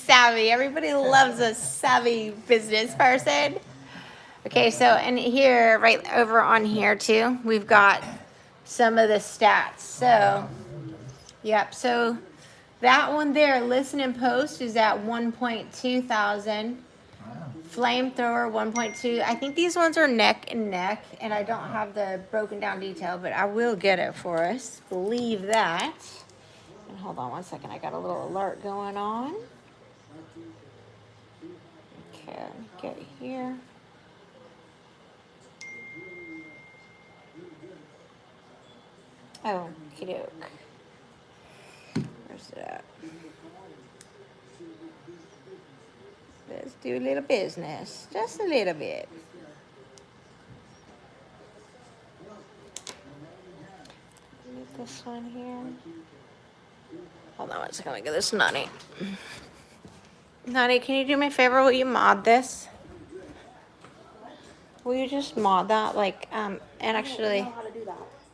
savvy. Everybody loves a savvy business person. Okay, so and here, right over on here too, we've got some of the stats. So, yep. So that one there, listen and post, is at 1.2 thousand. Flamethrower 1.2. I think these ones are neck and neck, and I don't have the broken down detail, but I will get it for us. Believe that. And hold on one second. I got a little alert going on. Okay, let me get here. Oh, doke. Where's it at? Let's do a little business. Just a little bit. Get this one here. Hold on one second. Let me get this Nutty. Nutty, can you do me a favor? Will you mod this? Will you just mod that? Like, and actually,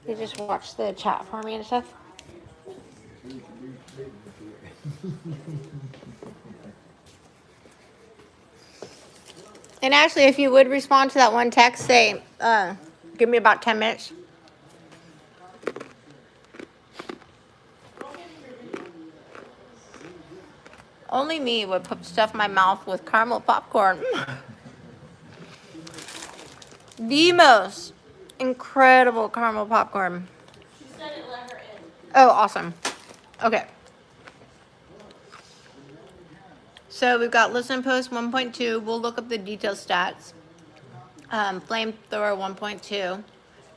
you just watch the chat for me and stuff? And actually, if you would respond to that one text, say, give me about 10 minutes. Only me would put stuff in my mouth with caramel popcorn. The most incredible caramel popcorn. She said it let her in. Oh, awesome. Okay. So we've got listen post 1.2. We'll look up the detailed stats. Flamethrower 1.2.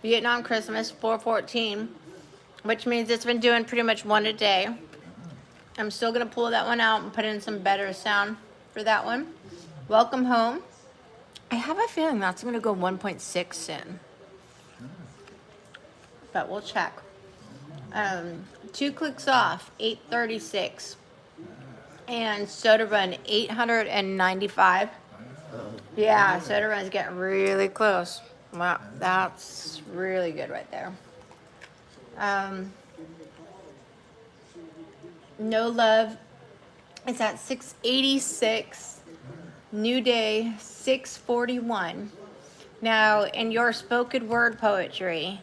Vietnam Christmas 414, which means it's been doing pretty much one a day. I'm still gonna pull that one out and put in some better sound for that one. Welcome home. I have a feeling that's gonna go 1.6 soon, but we'll check. 2 clicks off 836, and Soda Run 895. Yeah, Soda Run's getting really close. Wow, that's really good right there. No Love, it's at 686. New Day 641. Now, in your spoken word poetry,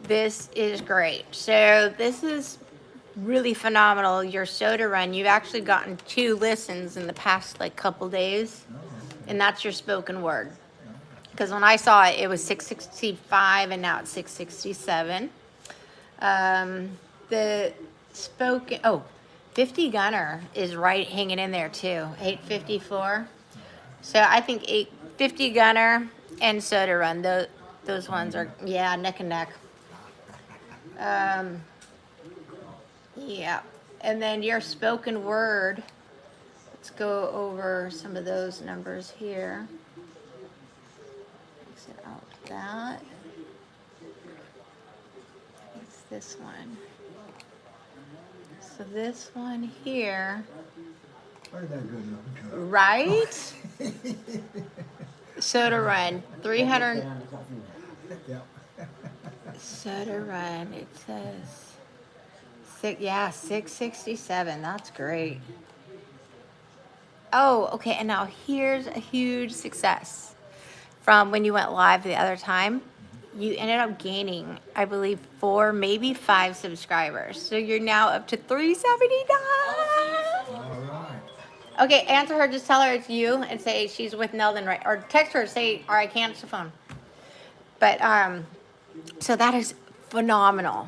this is great. So this is really phenomenal. Your Soda Run, you've actually gotten 2 listens in the past like couple days, and that's your spoken word. Because when I saw it, it was 665, and now it's 667. The spoken, 50 Gunner is right hanging in there too, 854. So I think 850 Gunner and Soda Run, those ones are, yeah, neck and neck. Yeah. And then your spoken word, let's go over some of those numbers here. Exit out that. It's this one. So this one here, right? Soda Run, 300. Soda Run, it says, 667. That's great. Oh, okay. And now here's a huge success from when you went live the other time. You ended up gaining, I believe, 4, maybe 5 subscribers. So you're now up to 379. All right. Okay, answer her. Just tell her it's you and say she's with Neldon, right? Or text her, say, or I can't answer the phone. But, so that is phenomenal.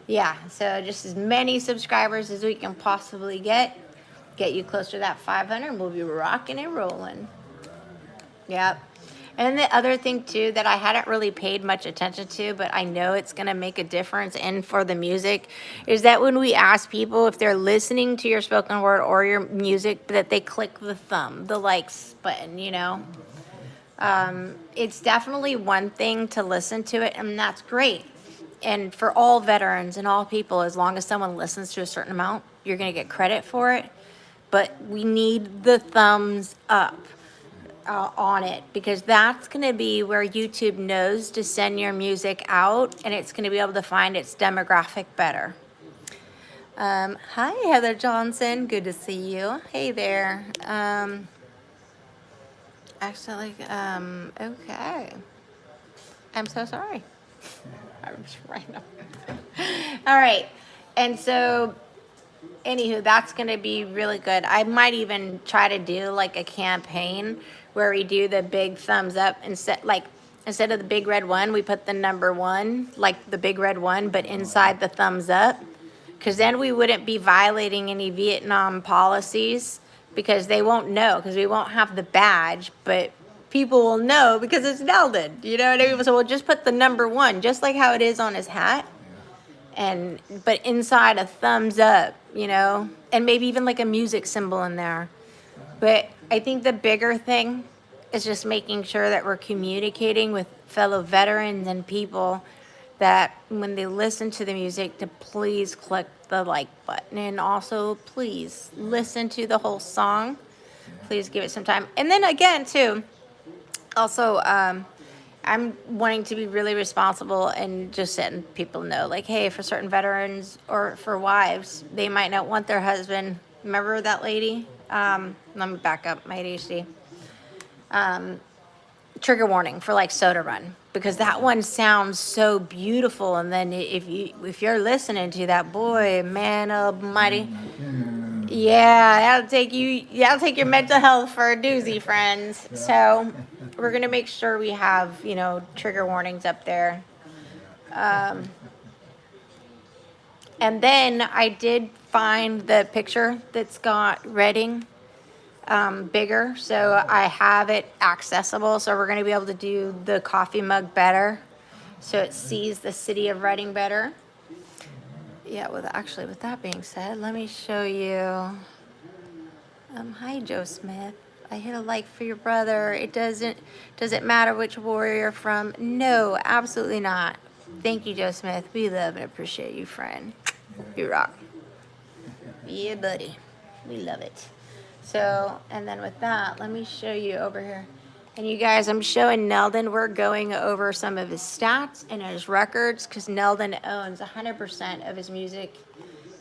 Yeah, so just as many subscribers as we can possibly get you closer to that 500, and we'll be rocking and rolling. Yep. And the other thing too that I hadn't really paid much attention to, but I know it's going to make a difference in for the music, is that when we ask people if they're listening to your spoken word or your music, that they click the thumb, the likes button, you know. It's definitely one thing to listen to it, and that's great. And for all veterans and all people, as long as someone listens to a certain amount, you're going to get credit for it. But we need the thumbs up on it, because that's going to be where YouTube knows to send your music out, and it's going to be able to find its demographic better. Hi, Heather Johnson. Good to see you. Hey there. Actually, okay. I'm so sorry. I'm just right now. All right. And so, anywho, that's going to be really good. I might even try to do like a campaign where we do the big thumbs up instead of the big red one, we put the number one, like the big red one, but inside the thumbs up. Because then we wouldn't be violating any Vietnam policies because they won't know because we won't have the badge, but people will know because it's Neldon. You know what I mean? So we'll just put the number one, just like how it is on his hat. And but inside a thumbs up, you know, and maybe even like a music symbol in there. But I think the bigger thing is just making sure that we're communicating with fellow veterans and people that when they listen to the music to please click the like button and also please listen to the whole song. Please give it some time. And then again too, also I'm wanting to be really responsible and just letting people know, like, hey, for certain veterans or for wives, they might not want their husband. Remember that lady? Let me back up my ADHD. Trigger warning for like Soda Run because that one sounds so beautiful, and then if you're listening to that, boy, man almighty, yeah, that'll take your mental health for a doozy, friends. So we're gonna make sure we have, you know, trigger warnings up there. And then I did find the picture that's got Reading bigger, so I have it accessible. So we're gonna be able to do the coffee mug better, so it sees the city of Reading better. Yeah, with that being said, let me show you. Hi, Joe Smith. I hit a like for your brother. Does it matter which war you're from? No, absolutely not. Thank you, Joe Smith. We love and appreciate you, friend. You rock. Yeah, buddy. We love it. So, and then with that, let me show you over here. And you guys, I'm showing Neldon. We're going over some of his stats and his records because Neldon owns 100% of his music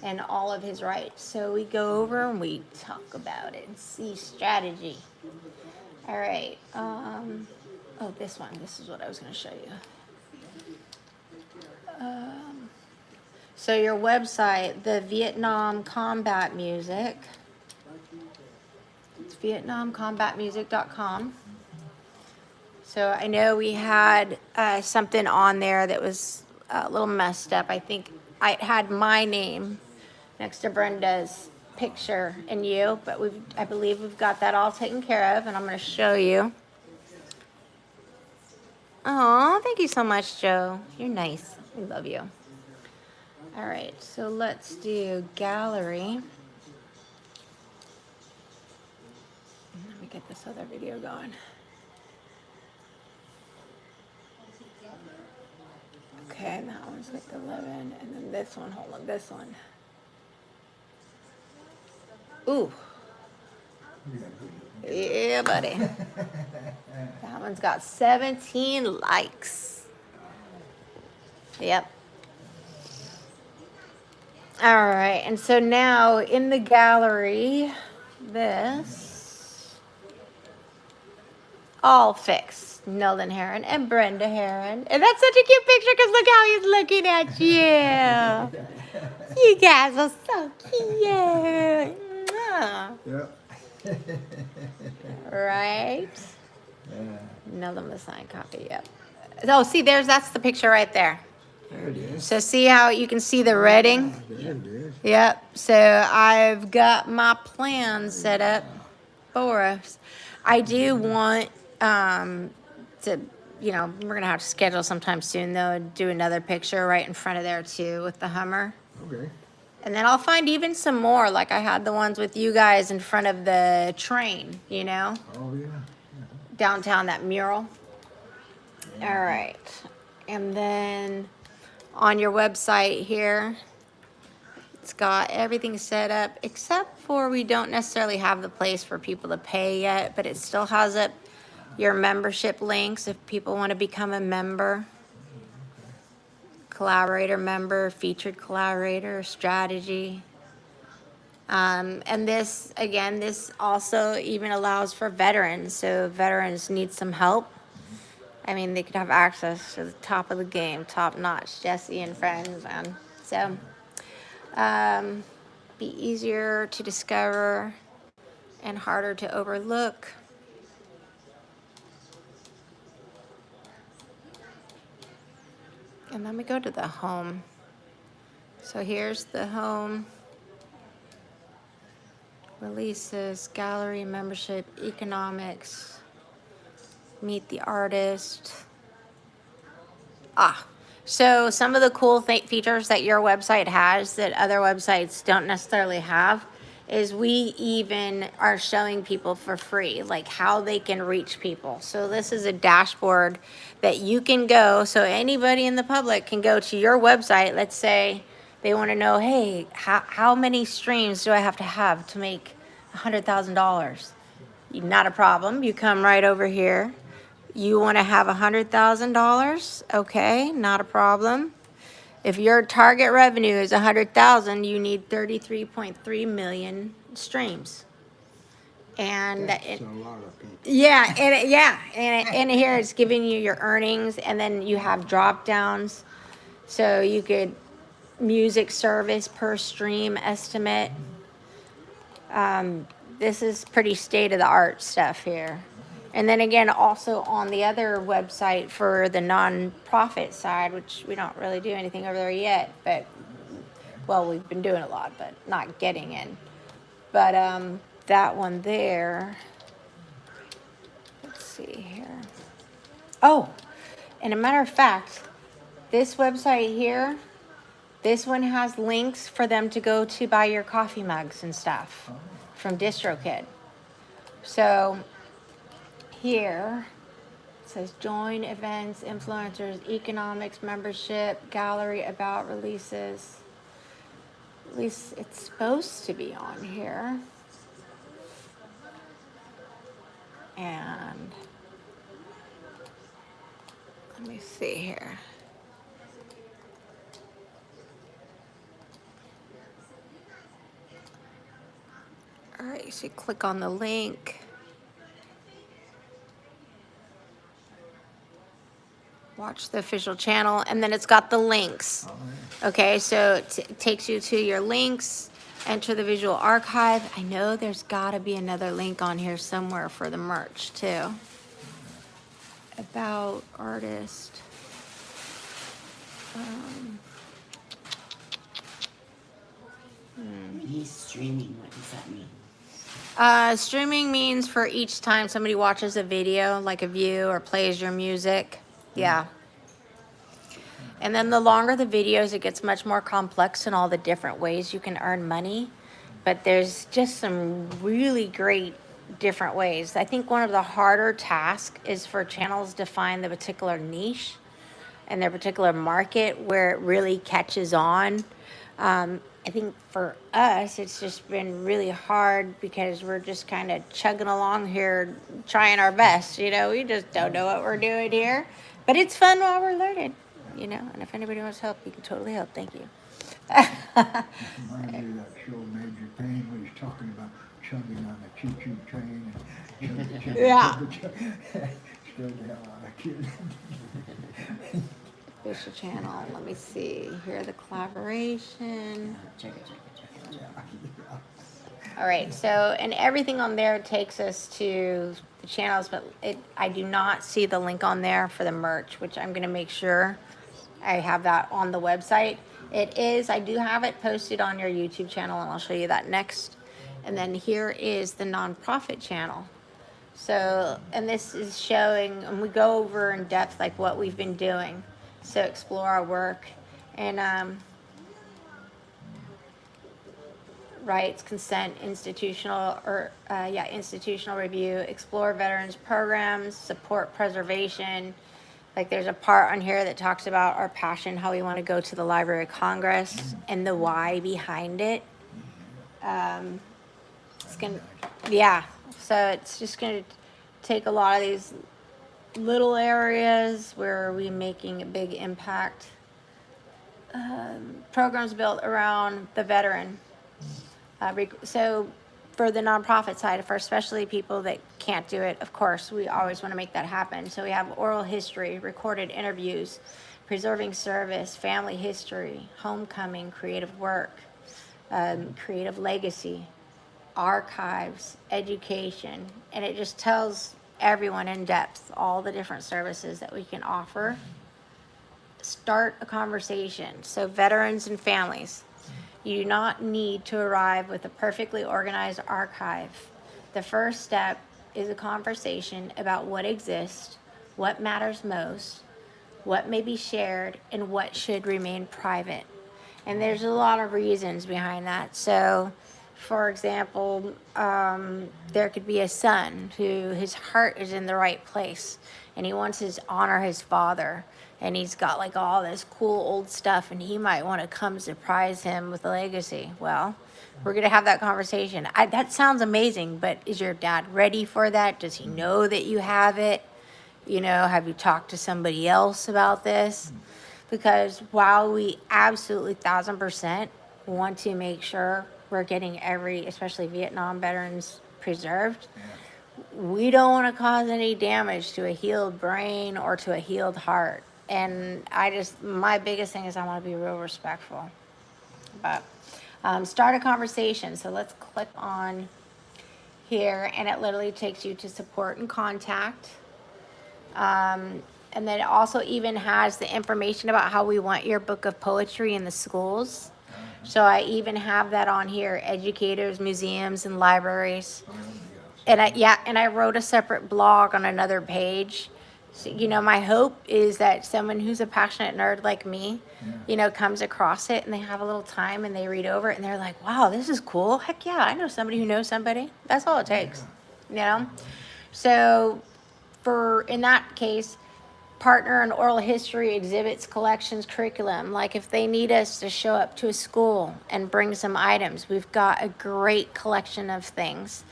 and all of his rights. So we go over and we talk about it and see strategy. All right. Oh, this one. This is what I was going to show you. So your website, the Vietnam Combat Music. It's vietnamcombatmusic.com. So I know we had something on there that was a little messed up. I think I had my name next to Brenda's picture and you, but I believe we've got that all taken care of, and I'm going to show you. Oh, thank you so much, Joe. You're nice. We love you. All right, so let's do gallery. Let me get this other video going. Okay, and that one's with 11, and then this one, hold on, this one. Ooh. Yeah, buddy. That one's got 17 likes. Yep. All right, and so now in the gallery, this all fixed. Neldon Heron and Brenda Heron. And that's such a cute picture because look how he's looking at you. You guys are so cute. Mwah. Yep. Right? Yeah. Neldon the signed copy, yep. Oh, see, that's the picture right there. There it is. So see how you can see the Reading? There it is. Yep. So I've got my plan set up for us. I do want to, you know, we're going to have to schedule sometime soon, though, do another picture right in front of there, too, with the Hummer. Okay. And then I'll find even some more, like I had the ones with you guys in front of the train, you know? Oh, yeah. Downtown, that mural. All right. And then on your website here, it's got everything set up, except for we don't necessarily have the place for people to pay yet, but it still has up your membership links if people want to become a member. collaborator member, featured collaborator, strategy. And this, again, this also even allows for veterans. So veterans need some help. I mean, they could have access to the top of the game, top notch, Jesse and friends. And so, be easier to discover and harder to overlook. And then we go to the home. So here's the home. Releases, gallery, membership, economics, meet the artist. So some of the cool features that your website has that other websites don't necessarily have is we even are showing people for free, like how they can reach people. So this is a dashboard that you can go, so anybody in the public can go to your website. Let's say they want to know, hey, how many streams do I have to make $100,000? Not a problem. You come right over here. You want to have $100,000? Okay, not a problem. If your target revenue is 100,000, you need 33.3 million streams. And That's a lot of people. and here it's giving you your earnings, and then you have drop downs. So you could music service per stream estimate. This is pretty state of the art stuff here. And then again, also on the other website for the nonprofit side, which we don't really do anything over there yet, but, well, we've been doing a lot, but not getting in. But that one there, let's see here. Oh, and a matter of fact, this website here, this one has links for them to go to buy your coffee mugs and stuff from DistroKid. So here it says join events, influencers, economics, membership, gallery, about, releases. At least it's supposed to be on here. And let me see here. All right, so you click on the link. Watch the official channel, and then it's got the links. Okay, so it takes you to your links, enter the visual archive. I know there's gotta be another link on here somewhere for the merch too. About artist. He's streaming. What does that mean? Streaming means for each time somebody watches a video, like a view, or plays your music. Yeah. And then the longer the videos, it gets much more complex in all the different ways you can earn money. But there's just some really great different ways. I think one of the harder tasks is for channels to find the particular niche and their particular market where it really catches on. I think for us, it's just been really hard because we're just kind of chugging along here, trying our best. You know, we just don't know what we're doing here. But it's fun while we're learning, you know. And if anybody wants help, you can totally help. Thank you. Reminds me of that show Major Payne, where he's talking about chugging on a choo-choo train and chugga, Yeah. Scared the hell out of kids. Official channel. Let me see. Here the collaboration. Check it. All right. So, and everything on there takes us to the channels, but I do not see the link on there for the merch, which I'm going to make sure I have that on the website. It is, I do have it posted on your YouTube channel, and I'll show you that next. And then here is the nonprofit channel. So, and this is showing, and we go over in depth like what we've been doing. So explore our work and rights, consent, institutional review, explore veterans programs, support preservation. Like there's a part on here that talks about our passion, how we want to go to the Library of Congress and the why behind it. So it's just gonna take a lot of these little areas where we're making a big impact programs built around the veteran. So for the nonprofit side, for especially people that can't do it, of course, we always want to make that happen. So we have oral history, recorded interviews, preserving service, family history, homecoming, creative work, creative legacy, archives, education, and it just tells everyone in depth all the different services that we can offer. Start a conversation. So veterans and families, you do not need to arrive with a perfectly organized archive. The first step is a conversation about what exists, what matters most, what may be shared, and what should remain private. And there's a lot of reasons behind that. So, for example, there could be a son who his heart is in the right place and he wants to honor his father, and he's got like all this cool old stuff, and he might want to come surprise him with a legacy. Well, we're going to have that conversation. That sounds amazing, but is your dad ready for that? Does he know that you have it? You know, have you talked to somebody else about this? Because while we absolutely 1000% want to make sure we're getting every, especially Vietnam veterans, preserved, we don't want to cause any damage to a healed brain or to a healed heart. And my biggest thing is I want to be real respectful. But start a conversation. So let's click on here, and it literally takes you to support and contact. And then it also even has the information about how we want your book of poetry in the schools. So I even have that on here, educators, museums, and libraries. And I wrote a separate blog on another page. So, you know, my hope is that someone who's a passionate nerd like me, you know, comes across it and they have a little time and they read over it and they're like, wow, this is cool. Heck yeah, I know somebody who knows somebody. That's all it takes, you know? So in that case, partner in oral history exhibits, collections, curriculum. Like if they need us to show up to a school and bring some items, we've got a great collection of things,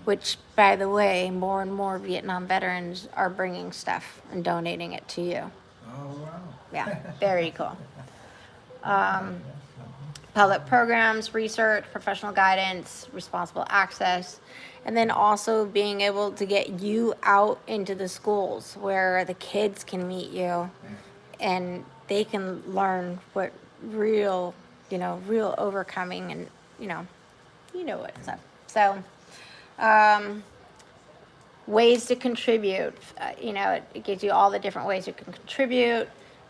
which, by the way, more and more Vietnam veterans are bringing stuff and donating it to you. Oh, wow. Yeah, very cool. Public programs, research, professional guidance, responsible access, and then also being able to get you out into the schools where the kids can meet you and they can learn what real overcoming and, you know what's up. So, ways to contribute, it gives you all the different ways you can contribute.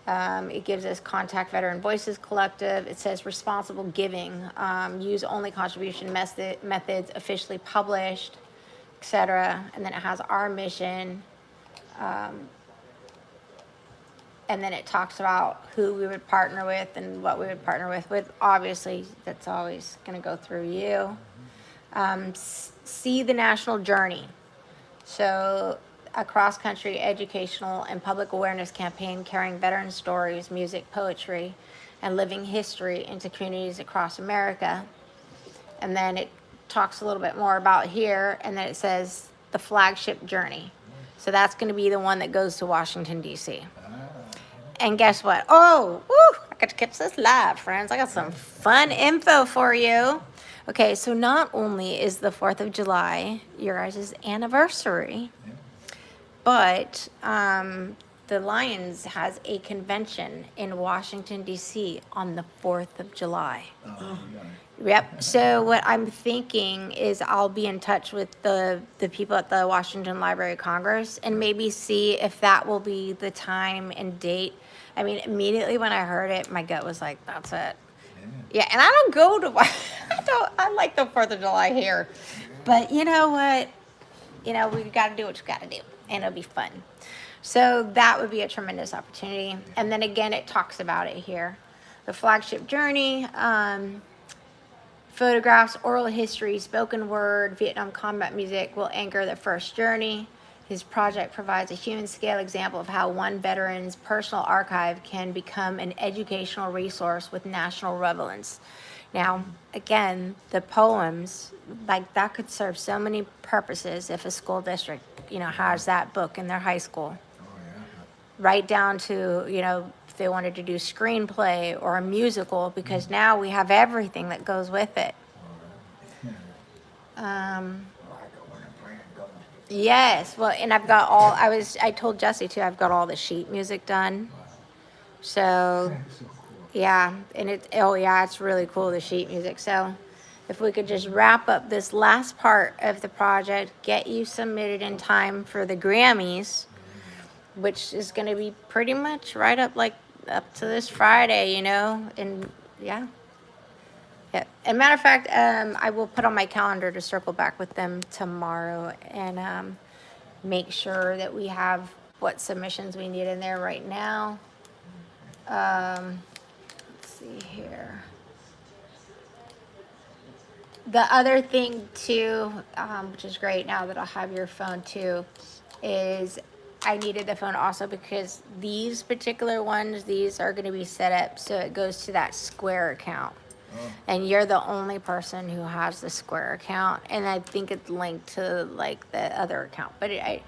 It gives us Contact Veteran Voices Collective. It says responsible giving, use only contribution methods officially published, etc. And then it has our mission. And then it talks about who we would partner with and what we would partner with. Obviously, that's always going to go through you. See the national journey. So a cross-country educational and public awareness campaign carrying veteran stories, music, poetry, and living history into communities across America. And then it talks a little bit more about here, and then it says the flagship journey. So that's going to be the one that goes to Washington, D.C. And guess what? Oh, woo, I got to catch this live, friends. I got some fun info for you. Okay, so not only is the 4th of July your guys' anniversary, but the Lions has a convention in Washington, D.C. on the 4th of July. Yep. So what I'm thinking is I'll be in touch with the people at the Washington Library of Congress and maybe see if that will be the time and date. I mean, immediately when I heard it, my gut was like, that's it. Yeah, and I don't go to, I like the 4th of July here. But you know what? We got to do what you got to do, and it'll be fun. So that would be a tremendous opportunity. And then again, it talks about it here. The flagship journey, photographs, oral history, spoken word, Vietnam combat music will anchor the first journey. His project provides a human-scale example of how one veteran's personal archive can become an educational resource with national relevance. Now, again, the poems, like that could serve so many purposes if a school district, has that book in their high school. Right down to, if they wanted to do screenplay or a musical, because now we have everything that goes with it. Like when a friend comes to Yes, well, and I've got I told Jesse too, I've got all the sheet music done. So, that's so cool. yeah, and it's really cool, the sheet music. So, if we could just wrap up this last part of the project, get you submitted in time for the Grammys, which is going to be pretty much right up to this Friday, and yeah. Yeah. As a matter of fact, I will put on my calendar to circle back with them tomorrow and make sure that we have what submissions we need in there right now. Let's see here. The other thing too, which is great now that I'll have your phone too, is I needed the phone also because these particular ones, these are going to be set up so it goes to that Square account. And you're the only person who has the Square account, and I think it's linked to like the other account. But it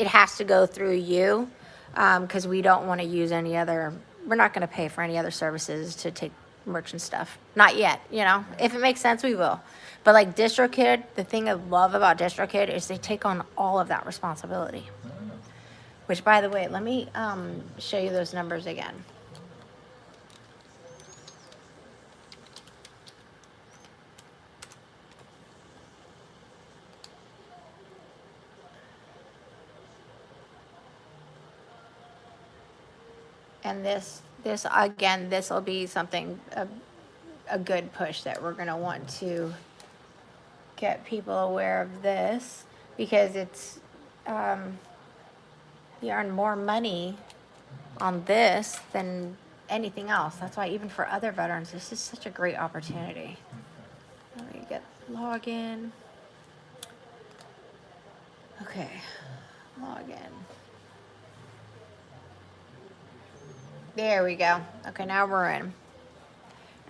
has to go through you, because we don't want to use any other. We're not going to pay for any other services to take merchant stuff. Not yet, If it makes sense, we will. But like DistroKid, the thing I love about DistroKid is they take on all of that responsibility. Which, by the way, let me show you those numbers again. And this again, this will be something, a good push that we're going to want to get people aware of this, because it's, you earn more money on this than anything else. That's why even for other veterans, this is such a great opportunity. Let me get login. Okay, login. There we go. Okay, now we're in.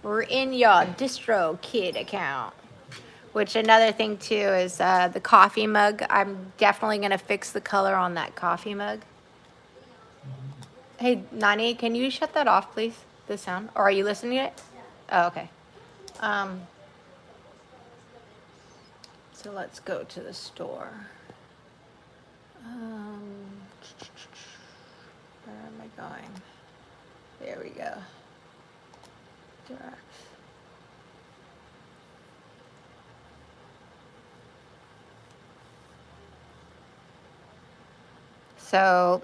We're in your DistroKid account. Which another thing too is the coffee mug. I'm definitely gonna fix the color on that coffee mug. Hey, Nani, can you shut that off, please? The sound, or are you listening to it? Oh, okay. So let's go to the store. Where am I going? There we go. Direct. So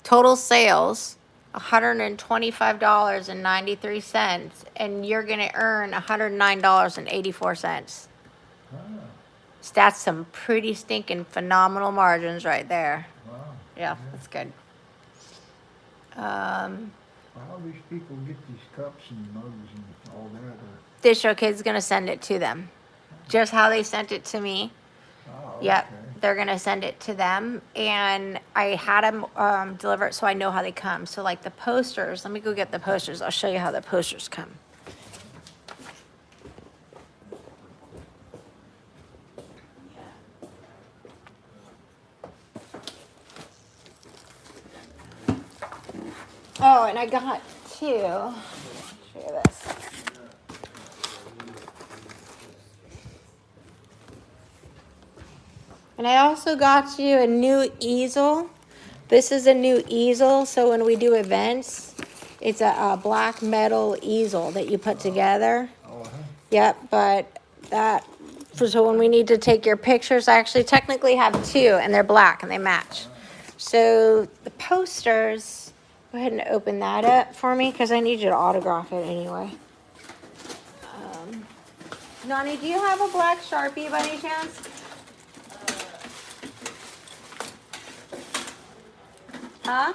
total sales, $125.93, and you're gonna earn $109.84. That's some pretty stinking phenomenal margins right there. Wow. Yeah, that's good. How do these people get these cups and mugs and all that? DistroKid's gonna send it to them, just how they sent it to me. Oh, Yep, okay. they're gonna send it to them, and I had them deliver it so I know how they come. So like the posters, let me go get the posters. I'll show you how the posters come. Oh, and I got two. Show you this. And I also got you a new easel. This is a new easel, so when we do events, it's a black metal easel that you put together. Oh, Yep, but so when we need to take your pictures, I actually technically have two, and they're black and they match. So the posters, go ahead and open that up for me because I need you to autograph it anyway. Nani, do you have a black Sharpie by any chance? Huh?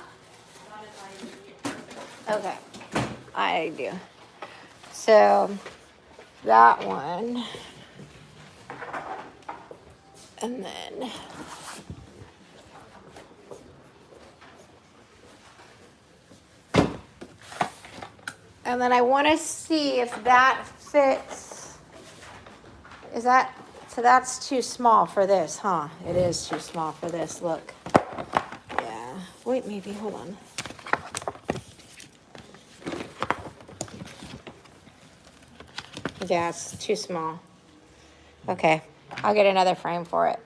Okay, I do. So that one, and then I want to see if that fits. Is that, so that's too small for this, huh? It is too small for this, look. Yeah, wait, maybe, hold on. Yeah, it's too small. Okay, I'll get another frame for it.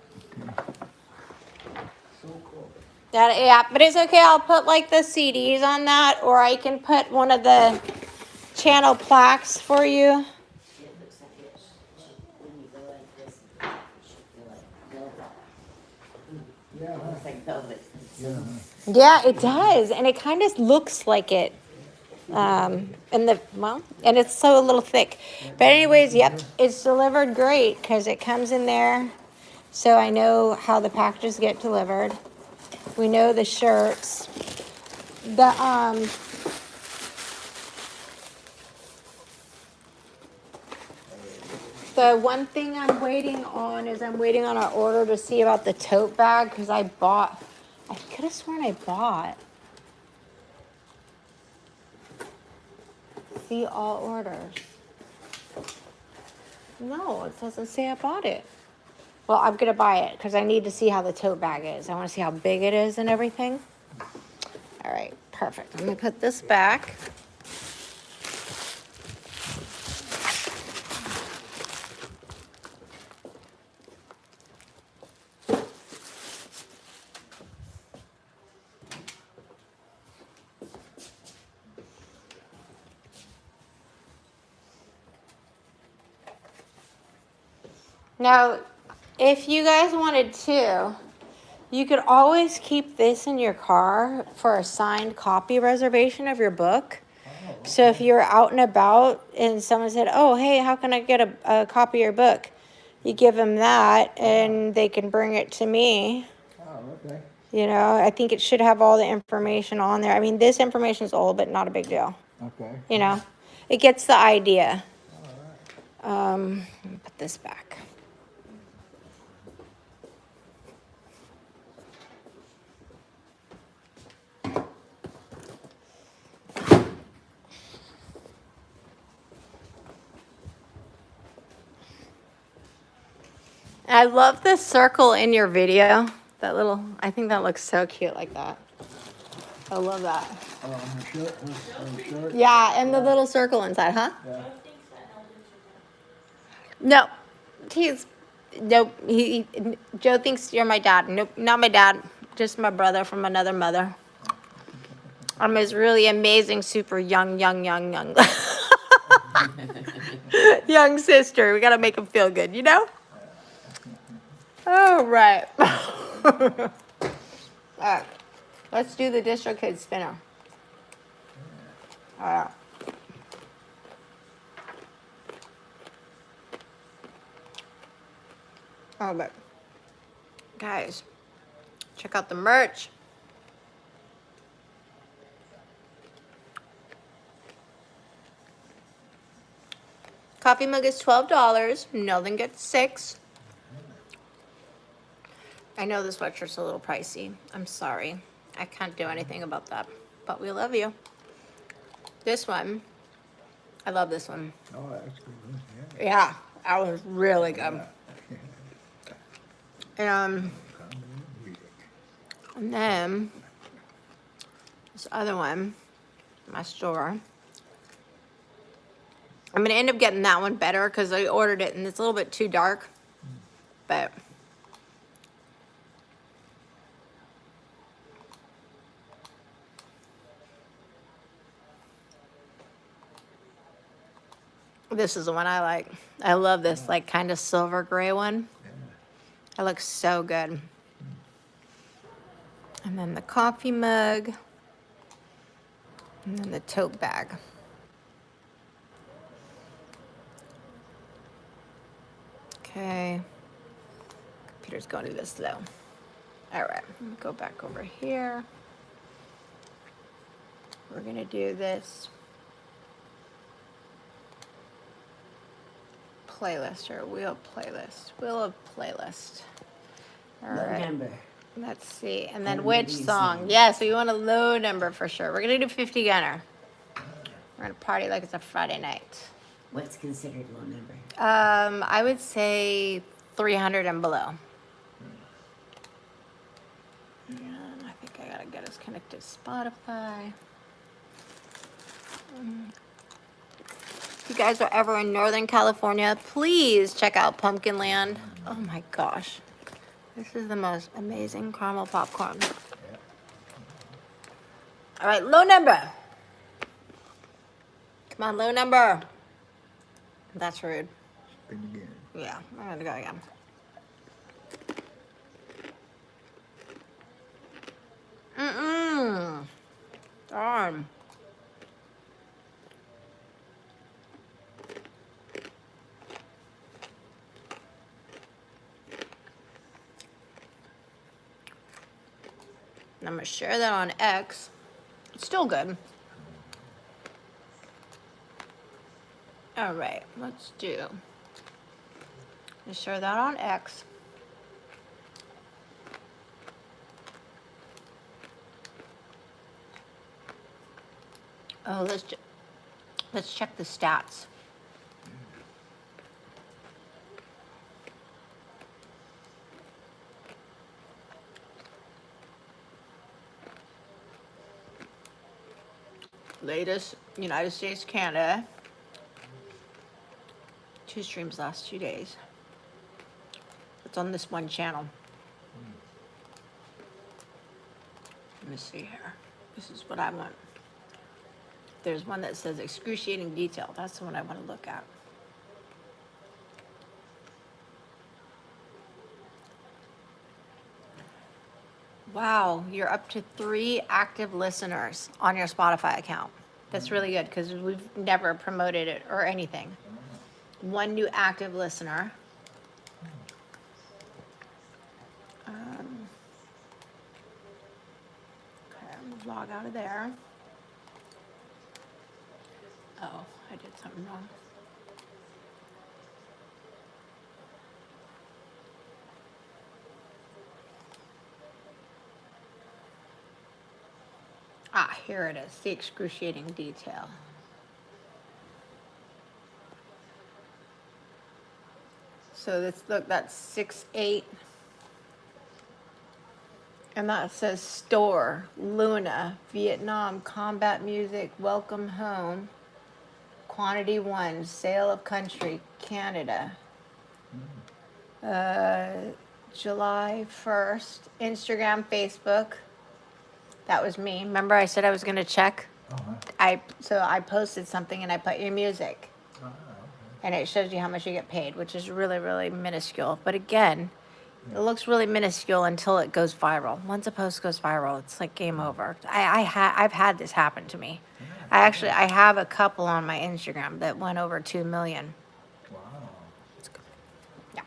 So close. That, yeah, but it's okay. I'll put like the CDs on that, or I can put one of the channel plaques for you. It looks like it when you go like this, it should feel like velvet. Yeah, It looks like velvet. yeah. Yeah, it does, and it kind of looks like it. And it's so a little thick. But anyways, yep, it's delivered great because it comes in there. So I know how the packages get delivered. We know the shirts. The one thing I'm waiting on is I'm waiting on our order to see about the tote bag because I could have sworn I bought. See all orders. No, it doesn't say I bought it. Well, I'm gonna buy it because I need to see how the tote bag is. I want to see how big it is and everything. All right, perfect. Let me put this back. Now, if you guys wanted to, you could always keep this in your car for a signed copy reservation of your book. So if you're out and about and someone said, oh, hey, how can I get a copy of your book? You give them that and they can bring it to me. Oh, okay. You know, I think it should have all the information on there. I mean, this information is old, but not a big deal. Okay. You know, it gets the idea. All right. Let me put this back. I love the circle in your video. That little, I think that looks so cute like that. I love that. Oh, on the shirt, her shirt? Yeah, and the little circle inside, huh? Yeah. No, nope. Joe thinks you're my dad. Nope, not my dad. Just my brother from another mother. I'm his really amazing, super young young sister. We gotta make him feel good, you know? All right. All right. Let's do the DistroKid spinner. All right. Oh, but guys, check out the merch. Coffee mug is $12. Nothing gets 6. I know the sweatshirt's a little pricey. I'm sorry. I can't do anything about that. But we love you. This one, I love this one. Oh, that's good. Yeah. Yeah, that was really good. And then this other one, my store. I'm gonna end up getting that one better because I ordered it and it's a little bit too dark. But this is the one I like. I love this like kind of silver gray one. It looks so good. And then the coffee mug. And then the tote bag. Okay. Computer's going a little slow. All right, let me go back over here. We're gonna do this playlist or wheel playlist. Wheel of playlist. All Low right. number. Let's see. And then And which what do you song? sing? Yes, we want a low number for sure. We're gonna do 50 Gunner. We're gonna party like it's a Friday night. What's considered low number? I would say 300 and below. And I think I gotta get us connected to Spotify. you guys are ever in Northern California, please check out Pumpkin Land. Oh my gosh. This is the most amazing caramel popcorn. All right, low number. Come on, low number. That's rude. Spin again. Yeah, I'm gonna go again. Mm-mm. Darn. And I'm gonna share that on X. It's still good. All right, let's do. Let's share that on X. Oh, let's check the stats. Latest United States, Canada. 2 streams last 2 days. It's on this one channel. Let me see here. This is what I want. There's one that says excruciating detail. That's the one I want to look at. Wow, you're up to 3 active listeners on your Spotify account. That's really good because we've never promoted it or anything. 1 new active listener. Okay, I'm gonna log out of there. Oh, I did something wrong. Ah, here it is, the excruciating detail. So this, look, that's 6-8. And that says store, Luna, Vietnam, combat music, welcome home, quantity 1, sale of country, Canada. July 1st, Instagram, Facebook. That was me. Remember I said I was gonna check? So I posted something and I put your music. And it shows you how much you get paid, which is really, really minuscule. But again, it looks really minuscule until it goes viral. Once a post goes viral, it's like game over. I've had this happen to me. I have a couple on my Instagram that went over 2 million. Wow. Yeah.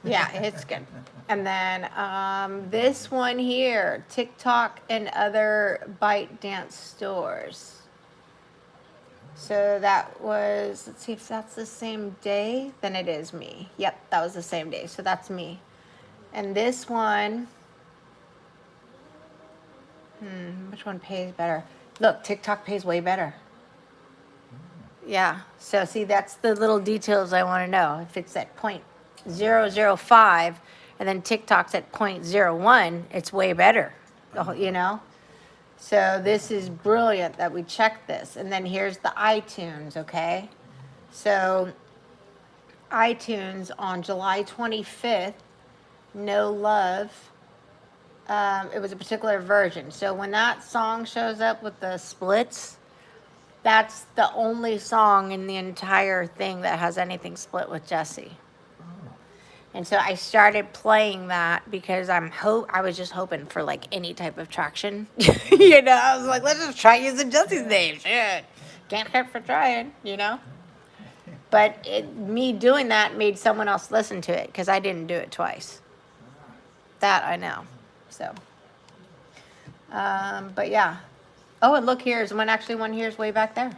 Good. Yeah, it's good. And then this one here, TikTok and other ByteDance stores. So that was, let's see if that's the same day, then it is me. Yep, that was the same day, so that's me. And this one, which one pays better? Look, TikTok pays way better. Yeah, so see, that's the little details I want to know. If it's at 0.005 and then TikTok's at 0.01, it's way better, you know? So this is brilliant that we checked this. And then here's the iTunes, okay? So iTunes on July 25th, No Love, it was a particular version. So when that song shows up with the splits, that's the only song in the entire thing that has anything split with Jesse. And so I started playing that because I was just hoping for like any type of traction. You know, I was like, let's just try using Jesse's name. Shit. Can't hurt for trying, you know? But me doing that made someone else listen to it because I didn't do it twice. That I know. So, but yeah. Oh, and look, here's one here is way back there.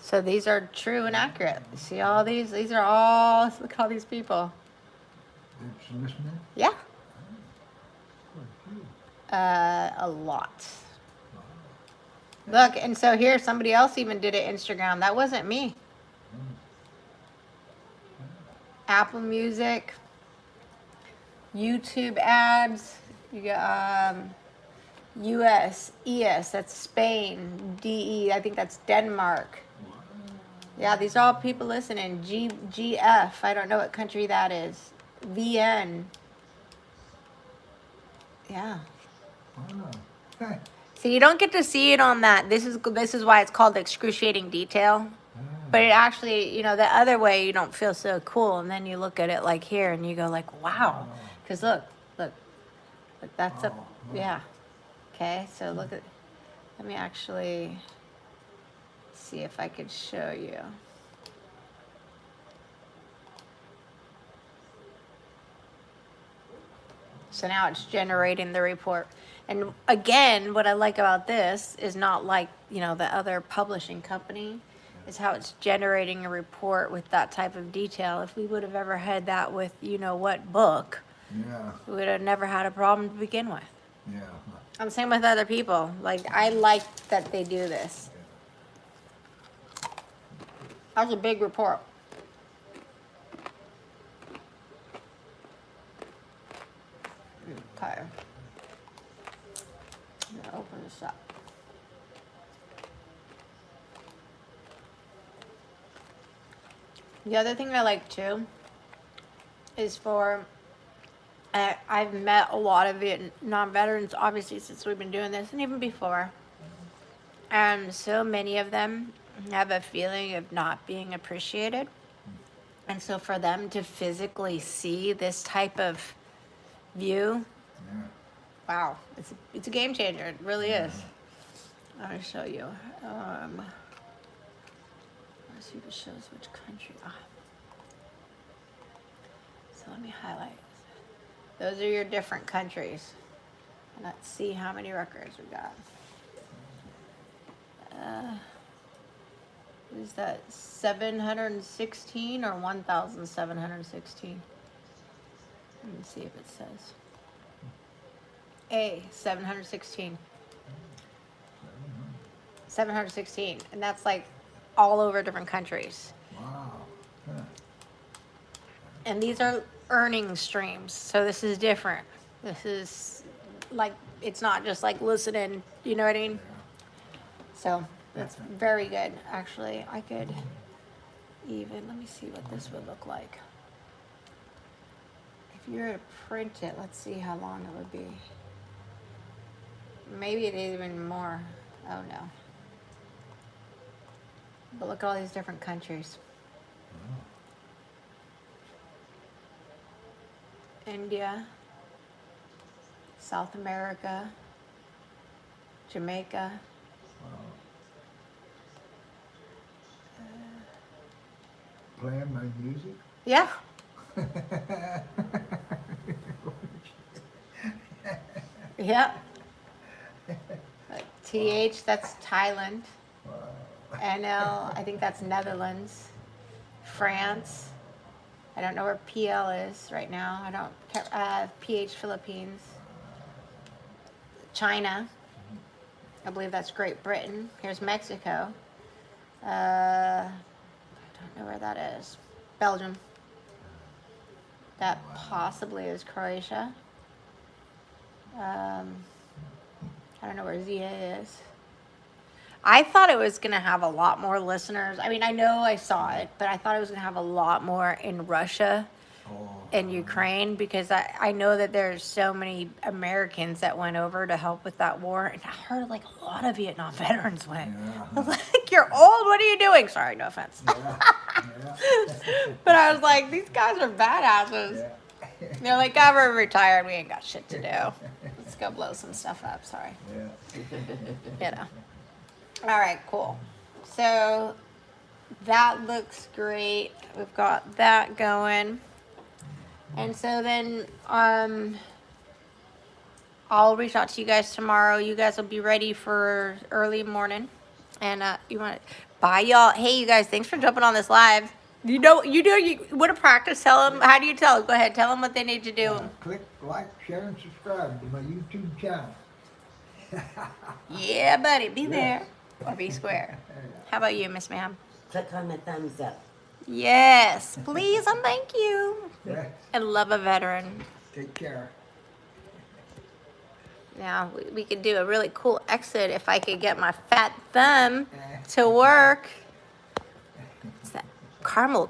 So these are true and accurate. See all these? These are all, look at all these people. It's listening? Yeah. Good. A lot. Look, and so here somebody else even did it Instagram. That wasn't me. Apple Music, YouTube ads. You got US, ES. That's Spain. DE. I think that's Denmark. Yeah, these are all people listening. GF. I don't know what country that is. VN. Yeah. Wow. So you don't get to see it on that. This is why it's called excruciating detail. But it actually, you know, the other way you don't feel so cool, and then you look at it like here, and you go like, wow, because look, that's a, Oh, yeah. Okay, so look at. Let me actually see if I could show you. So now it's generating the report. And again, what I like about this is not like, you know, the other publishing company, is how it's generating a report with that type of detail. If we would have ever had that with, you know, what book, Yeah, we would have never had a problem to begin with. yeah. I'm same with other people. Like, I like that they do this. That's a big report. Okay. I'm gonna open this up. The other thing I like too is for I've met a lot of Vietnam veterans, obviously, since we've been doing this, and even before. And so many of them have a feeling of not being appreciated. And so for them to physically see this type of view, Yeah. wow, it's a game changer. It really is. I'll show you. Let's see if it shows which country. So let me highlight. Those are your different countries. And let's see how many records we got. Is that 716 or 1,716? Let me see if it says. 716. 716. And that's like all over different countries. Wow. Huh. And these are earning streams. So this is different. This is like, it's not just like listening, you know what I mean? So that's very good. Actually, I could even, let me see what this would look like. If you were to print it, let's see how long it would be. Maybe it is even more. Oh no. But look at all these different countries. India, South America, Jamaica. Playing my music? Yeah. Yeah. TH, that's Thailand. NL, I think that's Netherlands. France. I don't know where PL is right now. I don't, PH Philippines. China. I believe that's Great Britain. Here's Mexico. I don't know where that is. Belgium. That possibly is Croatia. I don't know where ZA is. I thought it was going to have a lot more listeners. I mean, I know I saw it, but I thought it was going to have a lot more in Russia and Ukraine, because I know that there's so many Americans that went over to help with that war. And I heard like a lot of Vietnam veterans went. Yeah. I was like, you're old. What are you doing? Sorry, no offense. But I was like, these guys are badasses. They're like, God, we're retired. We ain't got shit to do. Let's go blow some stuff up. Sorry. Yeah. You know. All right, cool. So that looks great. We've got that going. And so then I'll reach out to you guys tomorrow. You guys will be ready for early morning. And you want to bye, y'all. Hey, you guys, thanks for jumping on this live. You want to practice? Tell them. How do you tell? Go ahead. Tell them what they need to do. Click like, share, and subscribe to my YouTube channel. Yeah, buddy. Be there or be square. How about you, Miss Ma'am? Click on the thumbs up. Yes, please and thank you. Yeah. And love a veteran. Take care. Now, we could do a really cool exit if I could get my fat thumb to work. caramel